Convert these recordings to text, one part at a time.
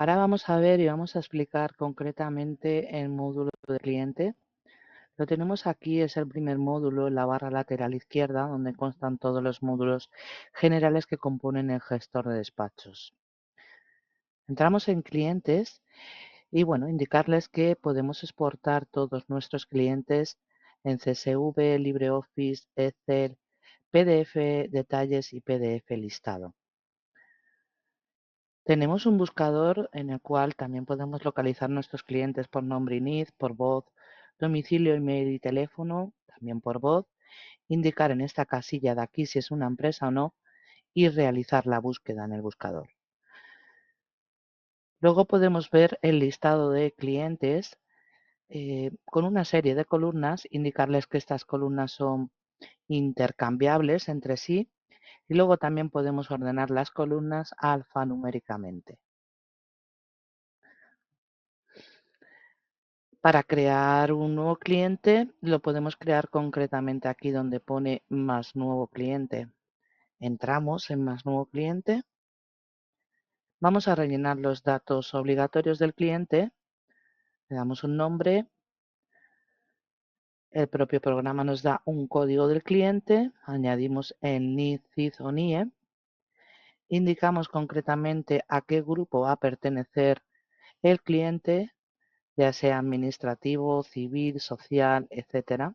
Ahora vamos a ver y vamos a explicar concretamente el módulo de cliente. Lo tenemos aquí, es el primer módulo en la barra lateral izquierda, donde constan todos los módulos generales que componen el gestor de despachos. Entramos en clientes y bueno, indicarles que podemos exportar todos nuestros clientes en CSV, LibreOffice, Excel, PDF, detalles y PDF listado. Tenemos un buscador en el cual también podemos localizar nuestros clientes por nombre y NID, por voz, domicilio, email y teléfono, también por voz, indicar en esta casilla de aquí si es una empresa o no y realizar la búsqueda en el buscador. Luego podemos ver el listado de clientes con una serie de columnas, indicarles que estas columnas son intercambiables entre sí y luego también podemos ordenar las columnas alfanuméricamente. Para crear un nuevo cliente lo podemos crear concretamente aquí donde pone más nuevo cliente. Entramos en más nuevo cliente. Vamos a rellenar los datos obligatorios del cliente. Le damos un nombre. El propio programa nos da un código del cliente. Añadimos el NID, CID o NIE. Indicamos concretamente a qué grupo va a pertenecer el cliente, ya sea administrativo, civil, social, etcétera.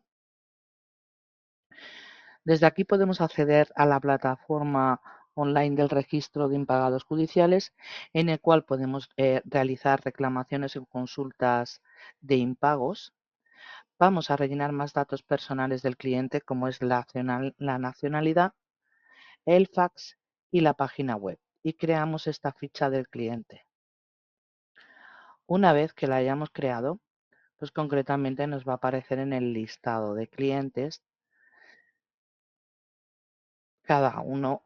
Desde aquí podemos acceder a la plataforma online del registro de impagados judiciales, en el cual podemos realizar reclamaciones y consultas de impagos. Vamos a rellenar más datos personales del cliente, como es la nacionalidad, el fax y la página web. Y creamos esta ficha del cliente. Una vez que la hayamos creado, pues concretamente nos va a aparecer en el listado de clientes cada uno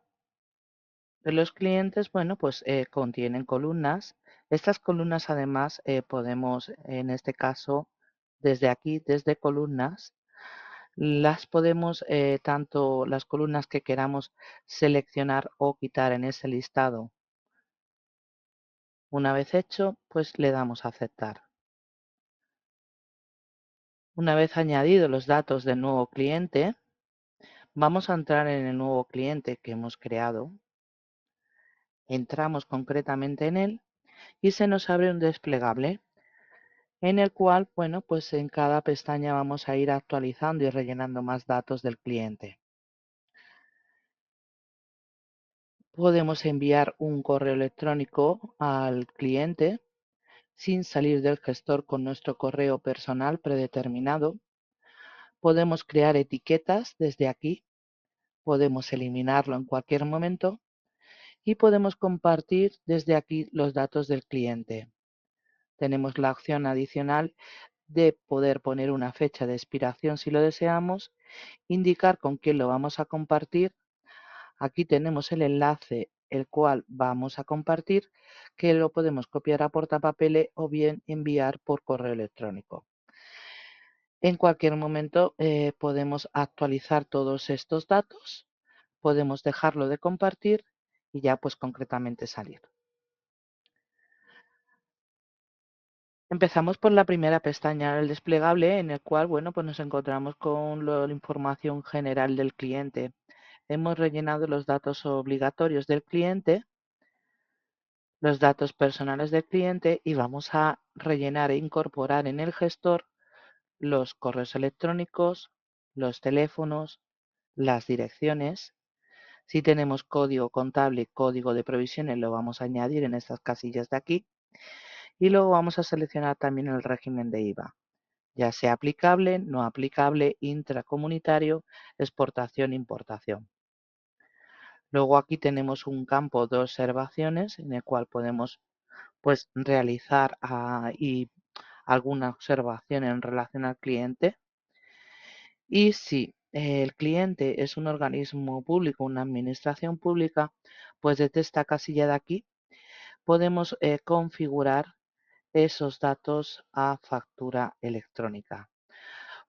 de los clientes. Bueno, pues contienen columnas. Estas columnas además podemos, en este caso, desde aquí, desde columnas, las podemos, tanto las columnas que queramos seleccionar o quitar en ese listado. Una vez hecho, pues le damos a aceptar. Una vez añadido los datos del nuevo cliente, vamos a entrar en el nuevo cliente que hemos creado. Entramos concretamente en él y se nos abre un desplegable en el cual, bueno, pues en cada pestaña vamos a ir actualizando y rellenando más datos del cliente. Podemos enviar un correo electrónico al cliente sin salir del gestor con nuestro correo personal predeterminado. Podemos crear etiquetas desde aquí, podemos eliminarlo en cualquier momento y podemos compartir desde aquí los datos del cliente. Tenemos la opción adicional de poder poner una fecha de expiración si lo deseamos, indicar con quién lo vamos a compartir. Aquí tenemos el enlace el cual vamos a compartir, que lo podemos copiar a portapapeles o bien enviar por correo electrónico. En cualquier momento podemos actualizar todos estos datos, podemos dejarlo de compartir y ya pues concretamente salir. Empezamos por la primera pestaña del desplegable, en el cual, bueno, pues nos encontramos con la información general del cliente. Hemos rellenado los datos obligatorios del cliente, los datos personales del cliente y vamos a rellenar e incorporar en el gestor los correos electrónicos, los teléfonos, las direcciones. Si tenemos código contable y código de provisiones, lo vamos a añadir en estas casillas de aquí. Y luego vamos a seleccionar también el régimen de IVA, ya sea aplicable, no aplicable, intracomunitario, exportación, importación. Luego aquí tenemos un campo de observaciones en el cual podemos pues realizar alguna observación en relación al cliente. Y si el cliente es un organismo público, una administración pública, pues desde esta casilla de aquí podemos configurar esos datos a factura electrónica.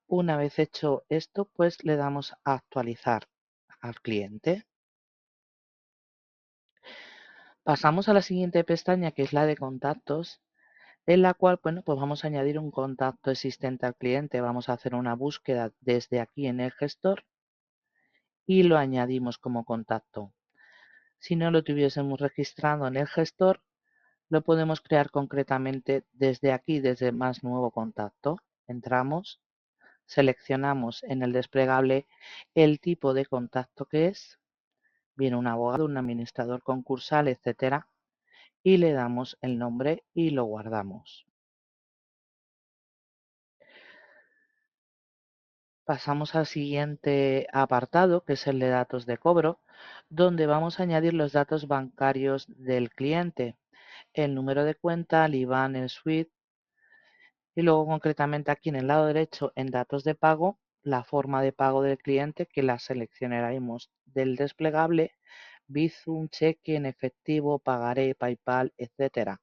Una vez hecho esto, pues le damos a actualizar al cliente. Pasamos a la siguiente pestaña, que es la de contactos, en la cual, bueno, pues vamos a añadir un contacto existente al cliente. Vamos a hacer una búsqueda desde aquí en el gestor y lo añadimos como contacto. Si no lo tuviésemos registrado en el gestor, lo podemos crear concretamente desde aquí, desde más nuevo contacto. Entramos, seleccionamos en el desplegable el tipo de contacto que es, viene un abogado, un administrador concursal, etcétera, y le damos el nombre y lo guardamos. Pasamos al siguiente apartado, que es el de datos de cobro, donde vamos a añadir los datos bancarios del cliente, el número de cuenta, el IBAN, el SWIFT, y luego concretamente aquí en el lado derecho en datos de pago, la forma de pago del cliente, que la seleccionaremos del desplegable, Bizum, cheque en efectivo, pagaré, PayPal, etcétera.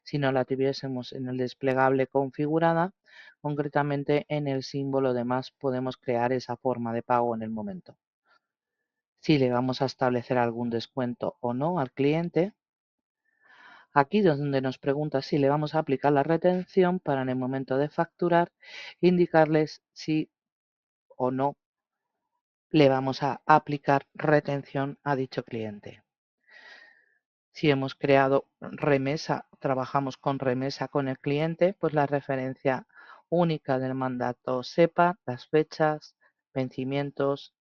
Si no la tuviésemos en el desplegable configurada, concretamente en el símbolo de más podemos crear esa forma de pago en el momento. Si le vamos a establecer algún descuento o no al cliente, aquí es donde nos pregunta si le vamos a aplicar la retención para en el momento de facturar indicarles si o no le vamos a aplicar retención a dicho cliente. Si hemos creado remesa, trabajamos con remesa con el cliente, pues la referencia única del mandato SEPA, las fechas, vencimientos,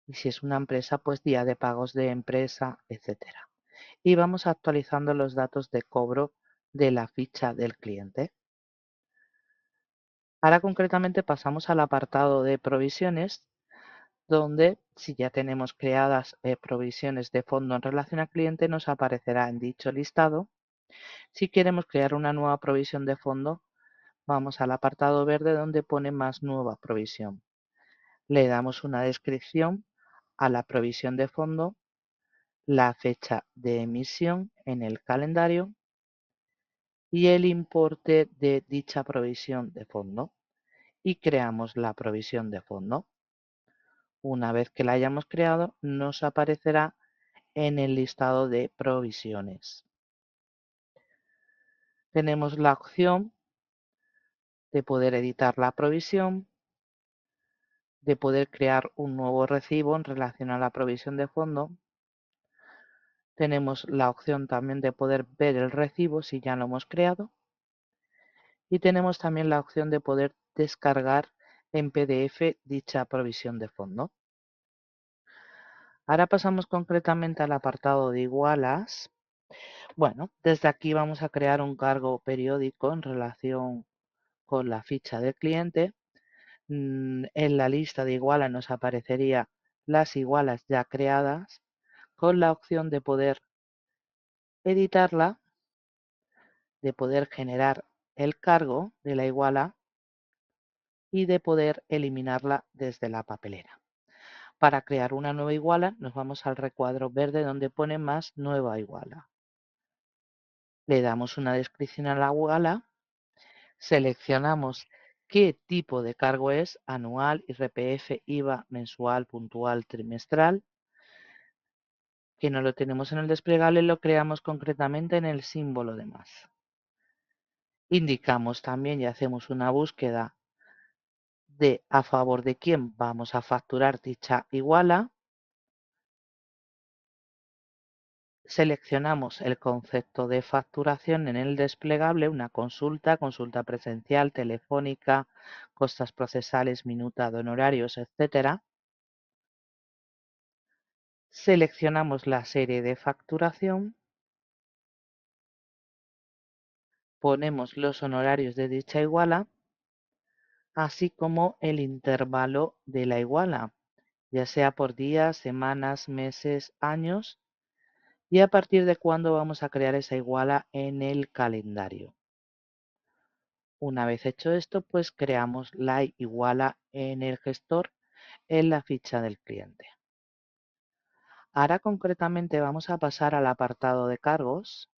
y si es una empresa, pues día de pagos de empresa, etcétera. Y vamos actualizando los datos de cobro de la ficha del cliente. Ahora concretamente pasamos al apartado de provisiones, donde si ya tenemos creadas provisiones de fondo en relación al cliente, nos aparecerá en dicho listado. Si queremos crear una nueva provisión de fondo, vamos al apartado verde donde pone más nueva provisión. Le damos una descripción a la provisión de fondo, la fecha de emisión en el calendario y el importe de dicha provisión de fondo y creamos la provisión de fondo. Una vez que la hayamos creado, nos aparecerá en el listado de provisiones. Tenemos la opción de poder editar la provisión, de poder crear un nuevo recibo en relación a la provisión de fondo. Tenemos la opción también de poder ver el recibo si ya lo hemos creado. Y tenemos también la opción de poder descargar en PDF dicha provisión de fondo. Ahora pasamos concretamente al apartado de igualas. Bueno, desde aquí vamos a crear un cargo periódico en relación con la ficha del cliente. En la lista de igualas nos aparecería las igualas ya creadas con la opción de poder editarla, de poder generar el cargo de la iguala y de poder eliminarla desde la papelera. Para crear una nueva iguala nos vamos al recuadro verde donde pone más nueva iguala. Le damos una descripción a la iguala, seleccionamos qué tipo de cargo es, anual, IRPF, IVA, mensual, puntual, trimestral. Que no lo tenemos en el desplegable, lo creamos concretamente en el símbolo de más. Indicamos también y hacemos una búsqueda de a favor de quién vamos a facturar dicha iguala. Seleccionamos el concepto de facturación en el desplegable, una consulta, consulta presencial, telefónica, costas procesales, minuta de honorarios, etcétera. Seleccionamos la serie de facturación, ponemos los honorarios de dicha iguala, así como el intervalo de la iguala, ya sea por días, semanas, meses, años, y a partir de cuándo vamos a crear esa iguala en el calendario. Una vez hecho esto, pues creamos la iguala en el gestor en la ficha del cliente. Ahora concretamente vamos a pasar al apartado de cargos.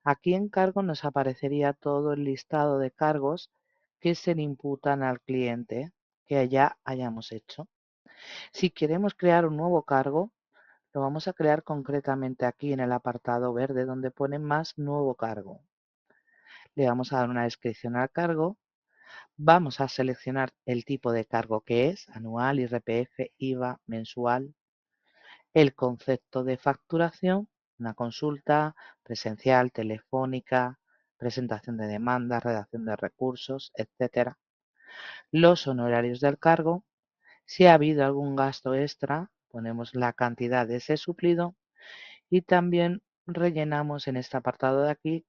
Aquí en cargo nos aparecería todo el listado de cargos que se le imputan al cliente que ya hayamos hecho. Si queremos crear un nuevo cargo, Lo vamos a crear concretamente aquí en el apartado verde donde pone más nuevo cargo. Le vamos a dar una descripción al cargo. Vamos a seleccionar el tipo de cargo que es, anual, IRPF, IVA, mensual, el concepto de facturación, una consulta presencial, telefónica, presentación de demanda, redacción de recursos, etcétera. Los honorarios del cargo. Si ha habido algún gasto extra, ponemos la cantidad de ese suplido y también rellenamos en este apartado de aquí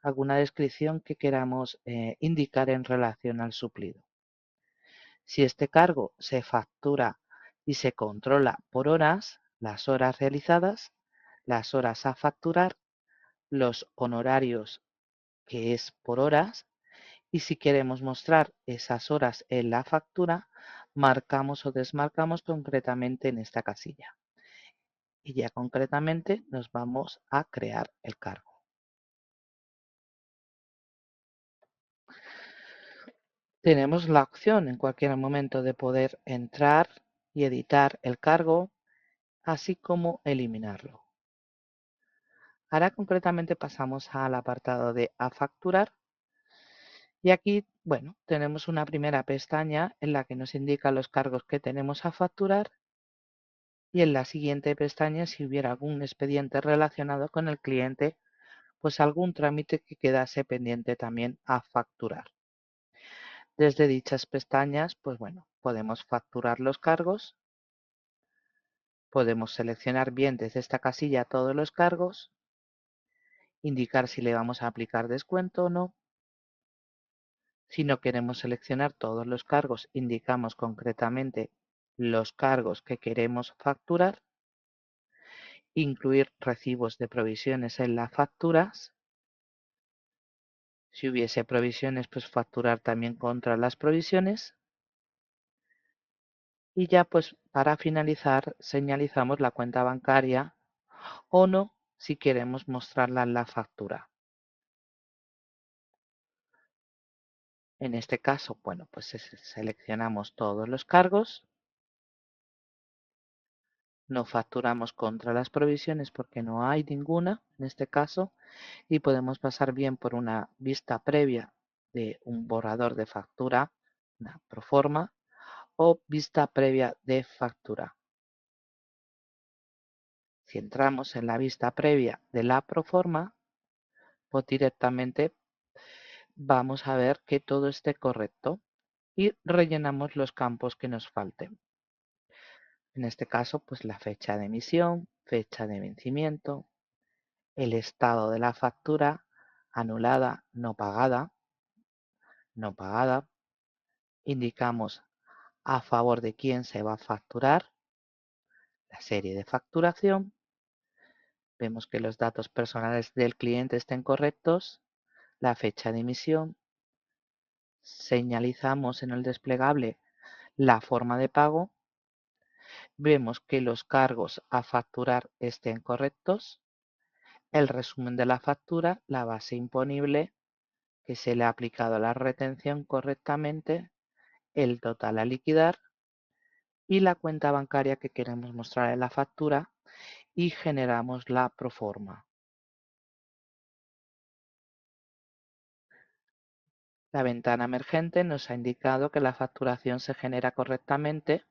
alguna descripción que queramos indicar en relación al suplido. Si este cargo se factura y se controla por horas, las horas realizadas, las horas a facturar, los honorarios que es por horas y si queremos mostrar esas horas en la factura, marcamos o desmarcamos concretamente en esta casilla. Y ya concretamente nos vamos a crear el cargo. Tenemos la opción en cualquier momento de poder entrar y editar el cargo, así como eliminarlo. Ahora concretamente pasamos al apartado de a facturar y aquí, bueno, tenemos una primera pestaña en la que nos indica los cargos que tenemos a facturar y en la siguiente pestaña si hubiera algún expediente relacionado con el cliente, pues algún trámite que quedase pendiente también a facturar. Desde dichas pestañas, pues bueno, podemos facturar los cargos, podemos seleccionar bien desde esta casilla todos los cargos, indicar si le vamos a aplicar descuento o no. Si no queremos seleccionar todos los cargos, indicamos concretamente los cargos que queremos facturar, incluir recibos de provisiones en las facturas. Si hubiese provisiones, pues facturar también contra las provisiones. Y ya pues para finalizar señalizamos la cuenta bancaria o no si queremos mostrarla en la factura. En este caso, bueno, pues seleccionamos todos los cargos, no facturamos contra las provisiones porque no hay ninguna en este caso y podemos pasar bien por una vista previa de un borrador de factura, una proforma o vista previa de factura. Si entramos en la vista previa de la proforma, pues directamente vamos a ver que todo esté correcto y rellenamos los campos que nos falten. En este caso, pues la fecha de emisión, fecha de vencimiento, el estado de la factura, anulada, no pagada, no pagada. Indicamos a favor de quién se va a facturar, la serie de facturación. Vemos que los datos personales del cliente estén correctos, la fecha de emisión. Señalizamos en el desplegable la forma de pago. Vemos que los cargos a facturar estén correctos, el resumen de la factura, la base imponible, que se le ha aplicado la retención correctamente, el total a liquidar y la cuenta bancaria que queremos mostrar en la factura y generamos la proforma. La ventana emergente nos ha indicado que la facturación se genera correctamente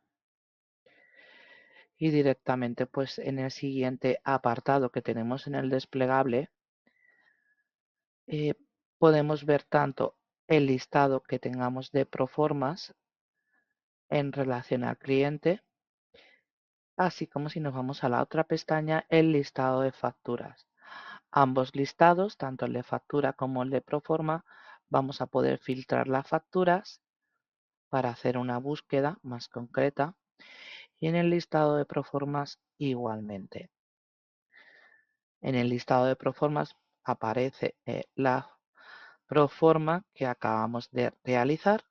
y directamente pues en el siguiente apartado que tenemos en el desplegable podemos ver tanto el listado que tengamos de proformas en relación al cliente, así como si nos vamos a la otra pestaña, el listado de facturas. Ambos listados, tanto el de factura como el de proforma, vamos a poder filtrar las facturas para hacer una búsqueda más concreta y en el listado de proformas igualmente. En el listado de proformas aparece la proforma que acabamos de realizar,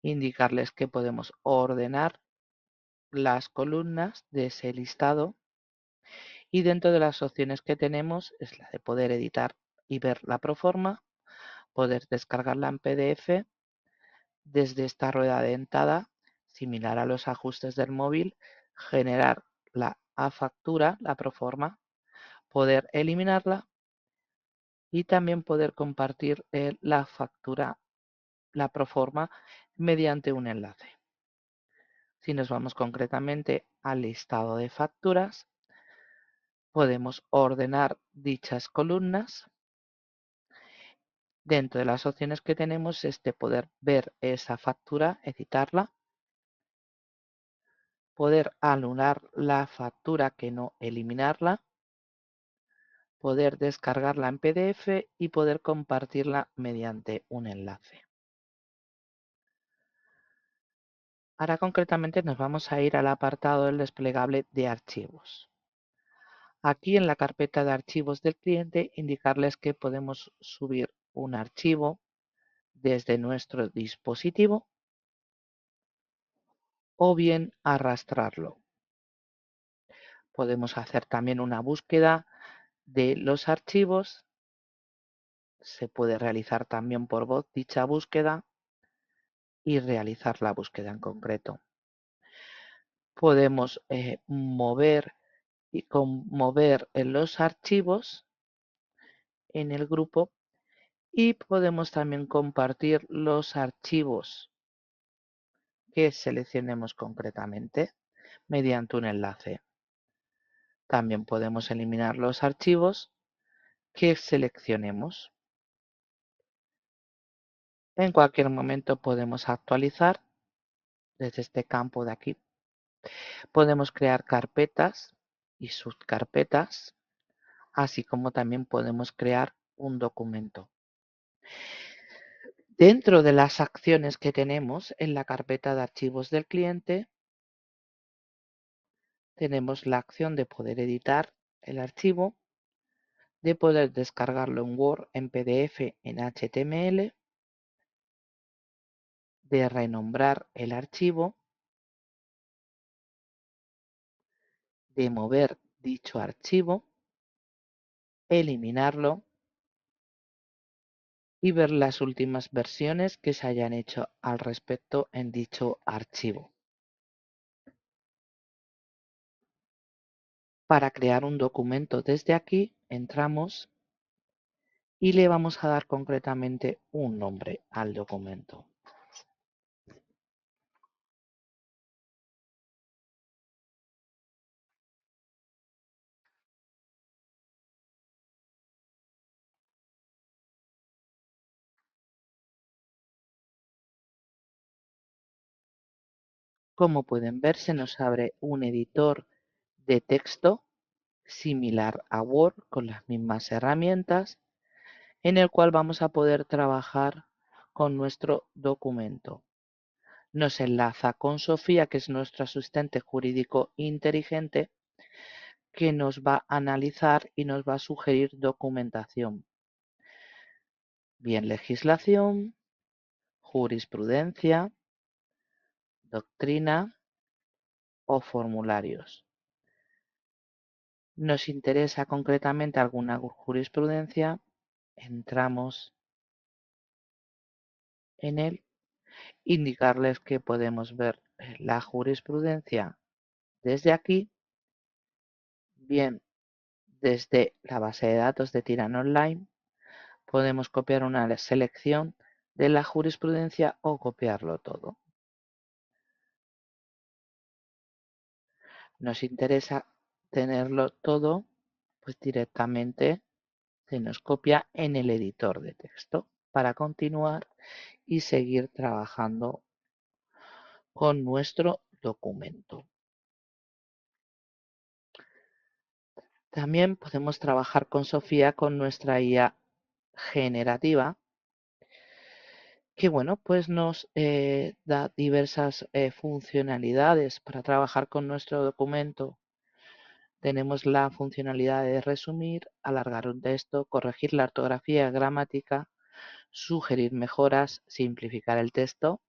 indicarles que podemos ordenar las columnas de ese listado y dentro de las opciones que tenemos es la de poder editar y ver la proforma, poder descargarla en PDF desde esta rueda dentada, similar a los ajustes del móvil, generar la a factura, la proforma, poder eliminarla y también poder compartir la factura, la proforma, mediante un enlace. Si nos vamos concretamente al listado de facturas, podemos ordenar dichas columnas. Dentro de las opciones que tenemos es de poder ver esa factura, editarla, poder anular la factura que no eliminarla, poder descargarla en PDF y poder compartirla mediante un enlace. Ahora concretamente nos vamos a ir al apartado del desplegable de archivos. Aquí en la carpeta de archivos del cliente indicarles que podemos subir un archivo desde nuestro dispositivo o bien arrastrarlo. Podemos hacer también una búsqueda de los archivos. Se puede realizar también por voz dicha búsqueda y realizar la búsqueda en concreto. Podemos mover en los archivos en el grupo y podemos también compartir los archivos que seleccionemos concretamente mediante un enlace. También podemos eliminar los archivos que seleccionemos. En cualquier momento podemos actualizar desde este campo de aquí. Podemos crear carpetas y subcarpetas, así como también podemos crear un documento. Dentro de las acciones que tenemos en la carpeta de archivos del cliente, tenemos la acción de poder editar el archivo, de poder descargarlo en Word, en PDF, en HTML, de renombrar el archivo, de mover dicho archivo, eliminarlo y ver las últimas versiones que se hayan hecho al respecto en dicho archivo. Para crear un documento desde aquí, entramos y le vamos a dar concretamente un nombre al documento. Como pueden ver, se nos abre un editor de texto similar a Word con las mismas herramientas, en el cual vamos a poder trabajar con nuestro documento. Nos enlaza con Sofía, que es nuestro asistente jurídico inteligente, que nos va a analizar y nos va a sugerir documentación, bien legislación, jurisprudencia, doctrina o formularios. Nos interesa concretamente alguna jurisprudencia, entramos en él, indicarles que podemos ver la jurisprudencia desde aquí, bien desde la base de datos de Tirano Online, podemos copiar una selección de la jurisprudencia o copiarlo todo. Nos interesa tenerlo todo, pues directamente se nos copia en el editor de texto para continuar y seguir trabajando con nuestro documento. También podemos trabajar con Sofía con nuestra IA generativa, que bueno, pues nos da diversas funcionalidades para trabajar con nuestro documento. Tenemos la funcionalidad de resumir, alargar un texto, corregir la ortografía y gramática, sugerir mejoras, simplificar el texto,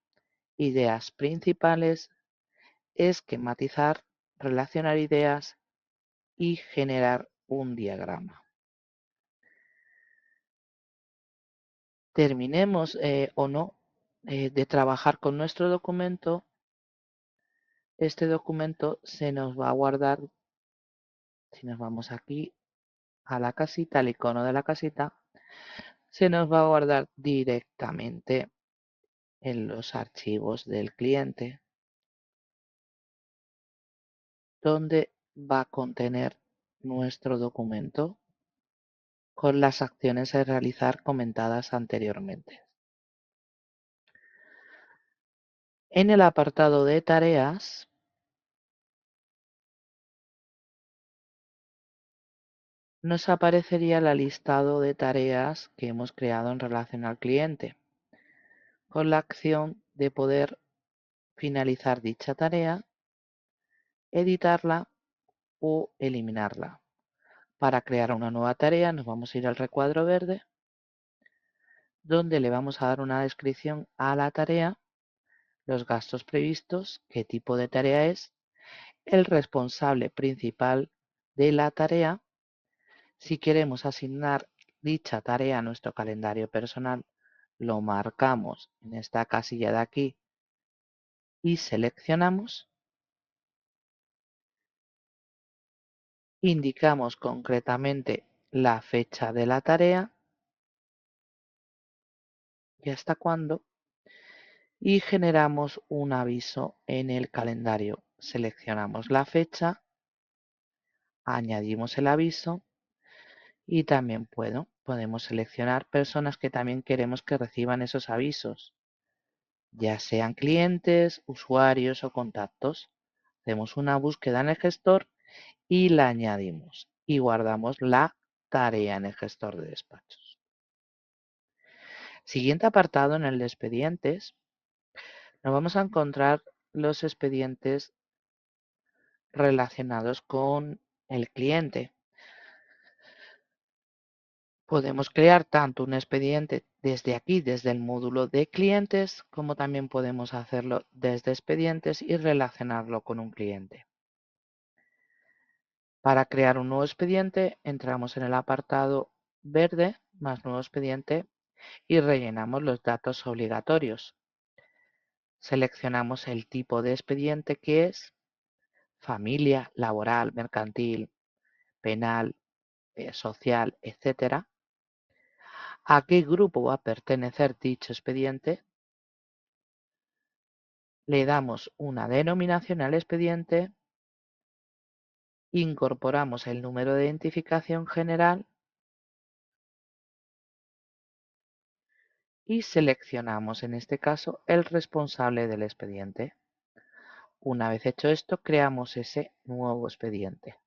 ideas principales, esquematizar, relacionar ideas y generar un diagrama. Terminemos o no de trabajar con nuestro documento, este documento se nos va a guardar Si nos vamos aquí a la casita, al icono de la casita, se nos va a guardar directamente en los archivos del cliente, donde va a contener nuestro documento con las acciones a realizar comentadas anteriormente. En el apartado de tareas, nos aparecería el listado de tareas que hemos creado en relación al cliente, con la acción de poder finalizar dicha tarea, editarla o eliminarla. Para crear una nueva tarea nos vamos a ir al recuadro verde, donde le vamos a dar una descripción a la tarea, los gastos previstos, qué tipo de tarea es, el responsable principal de la tarea. Si queremos asignar dicha tarea a nuestro calendario personal, lo marcamos en esta casilla de aquí y seleccionamos. Indicamos concretamente la fecha de la tarea y hasta cuándo, y generamos un aviso en el calendario. Seleccionamos la fecha, añadimos el aviso y también podemos seleccionar personas que también queremos que reciban esos avisos, ya sean clientes, usuarios o contactos. Hacemos una búsqueda en el gestor y la añadimos y guardamos la tarea en el gestor de despachos. Siguiente apartado, en el de expedientes, nos vamos a encontrar los expedientes relacionados con el cliente. Podemos crear tanto un expediente desde aquí, desde el módulo de clientes, como también podemos hacerlo desde expedientes y relacionarlo con un cliente. Para crear un nuevo expediente, entramos en el apartado verde, más nuevo expediente, y rellenamos los datos obligatorios. Seleccionamos el tipo de expediente, que es familia, laboral, mercantil, penal, social, etcétera. A qué grupo va a pertenecer dicho expediente. Le damos una denominación al expediente, incorporamos el número de identificación general y seleccionamos en este caso el responsable del expediente. Una vez hecho esto, creamos ese nuevo expediente.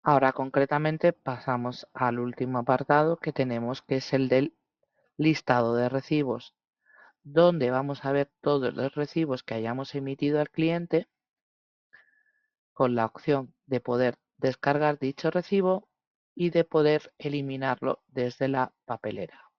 Ahora concretamente pasamos al último apartado que tenemos, que es el del listado de recibos, donde vamos a ver todos los recibos que hayamos emitido al cliente, con la opción de poder descargar dicho recibo y de poder eliminarlo desde la papelera.